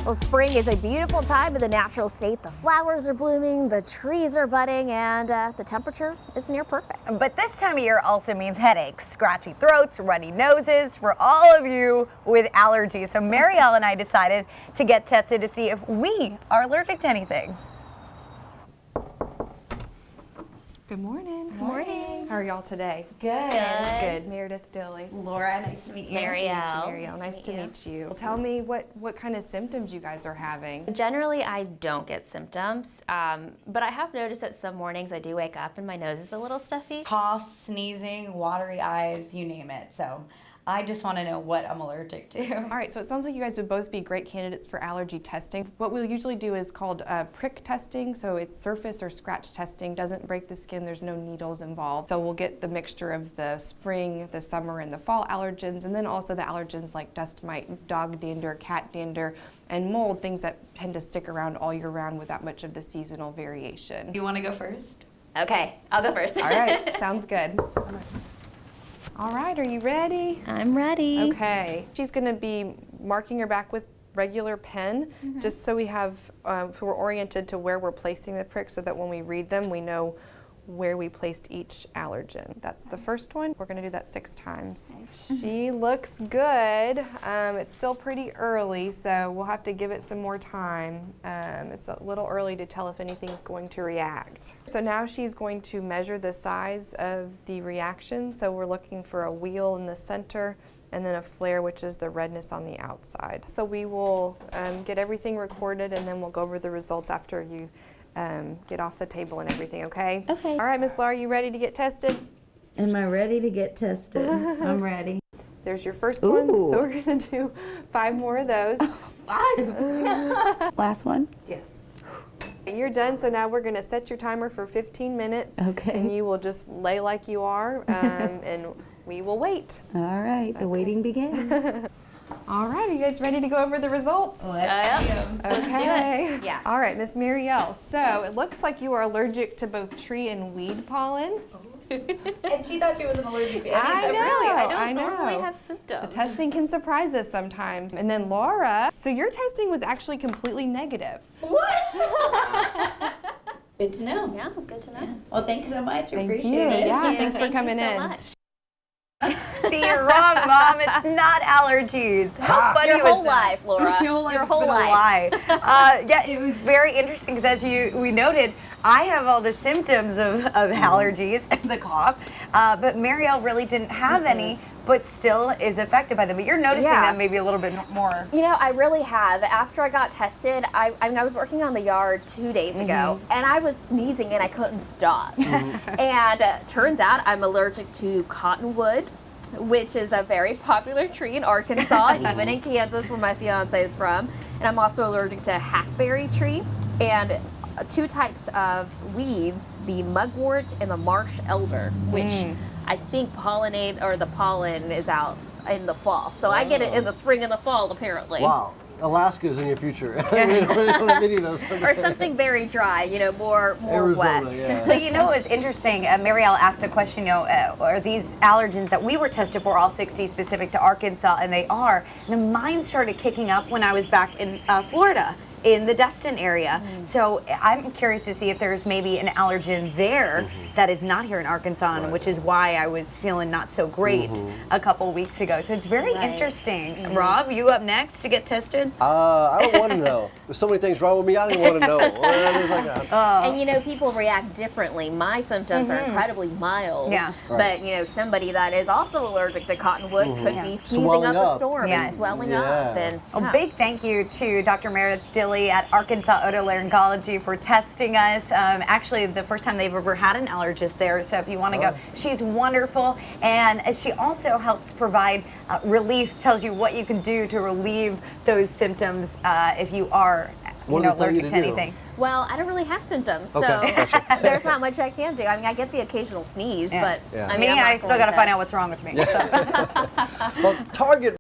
Well, spring is a beautiful time in the natural state. The flowers are blooming, the trees are budding, and the temperature is near perfect. But this time of year also means headaches, scratchy throats, runny noses for all of you with allergies. So Mariel and I decided to get tested to see if we are allergic to anything. Good morning. Good morning. How are y'all today? Good. Good. Meredith Dilly. Laura, nice to meet you. Mariel. Mariel, nice to meet you. Well, tell me what kind of symptoms you guys are having. Generally, I don't get symptoms, but I have noticed that some mornings I do wake up and my nose is a little stuffy. Coughs, sneezing, watery eyes, you name it. So I just want to know what I'm allergic to. All right, so it sounds like you guys would both be great candidates for allergy testing. What we'll usually do is called prick testing, so it's surface or scratch testing, doesn't break the skin, there's no needles involved. So we'll get the mixture of the spring, the summer, and the fall allergens, and then also the allergens like dust mite, dog dander, cat dander, and mold, things that tend to stick around all year round without much of the seasonal variation. You want to go first? Okay, I'll go first. All right, sounds good. All right, are you ready? I'm ready. Okay. She's going to be marking her back with regular pen, just so we have, so we're oriented to where we're placing the pricks so that when we read them, we know where we placed each allergen. That's the first one. We're going to do that 6 times. She looks good. It's still pretty early, so we'll have to give it some more time. It's a little early to tell if anything's going to react. So now she's going to measure the size of the reaction. So we're looking for a wheal in the center and then a flare, which is the redness on the outside. So we will get everything recorded, and then we'll go over the results after you get off the table and everything, okay? Okay. All right, Miss Laura, you ready to get tested? Am I ready to get tested? I'm ready. There's your first one, Ooh. so we're gonna do 5 more of those. 5. Last one. Yes. You're done, so now we're gonna set your timer for 15 minutes. Okay. And you will just lay like you are, and we will wait. All right, the waiting begins. All right, are you guys ready to go over the results? Let's see 'em. Okay. Yeah. All right, Miss Mariel. So it looks like you are allergic to both tree and weed pollen. And she thought she wasn't allergic to any I of them. know. Really, I don't I know. normally have The symptoms. testing can surprise us sometimes. And then Laura, so your testing was actually completely negative. What? Good to know. Yeah, good to know. Well, thanks so much. Thank Appreciate you. it. Yeah, Thank you. thanks for Thank you coming so in. much. See, you're wrong, Mom. It's not allergies. How funny Your was whole that? life, Laura. Your whole Been a life. lie. Yeah, it was very interesting because as we noted, I have all the symptoms of allergies and the cough, but Mariel really didn't have any, but still is affected by them. But you're noticing Yeah. that maybe a little bit more. You know, I really have. After I got tested, I was working on the yard 2 days ago, and I was sneezing and I couldn't stop. And turns out I'm allergic to cottonwood, which is a very popular tree in Arkansas, and even in Kansas, where my fiance is from. And I'm also allergic to a hackberry tree and 2 types of weeds, the mugwort and the marsh elder, which I think the pollen is out in the fall. So I get it in the spring and the fall, apparently. Wow, Alaska's in your future. We don't have any of those. Or something very dry, you know, more Arizona, west. yeah. But you know what was interesting? Mariel asked a question, are these allergens that we were tested for all 60 specific to Arkansas? And they are. And mine started kicking up when I was back in Florida, in the Destin area. So I'm curious to see if there's maybe an allergen there that is not here in Arkansas, and which is why I was feeling not so great a couple weeks ago. So it's very interesting. Rob, you up next to get tested? I don't want to know. There's so many things wrong with me, I don't even want to know. It's like, And you know, people react differently. My symptoms are incredibly mild. Yeah. But you know, somebody that is also allergic to cottonwood could be sneezing Swelling up a up. storm Yes. and swelling Yeah. up. And A big thank you to Dr. Meredith Dilly at Arkansas Otolaryngology for testing us. Actually, the first time they've ever had an allergist there, so if you want to go, she's wonderful. And she also helps provide relief, tells you what you can do to relieve those symptoms if you are What did they tell you allergic to to do? anything. well, I don't really have symptoms, so Okay, gotcha. there's not much I can do. I mean, I get the occasional sneeze, Yeah. but Yeah. I mean, Me, I'm not I still going got to to- find out what's wrong with me. So. well, Target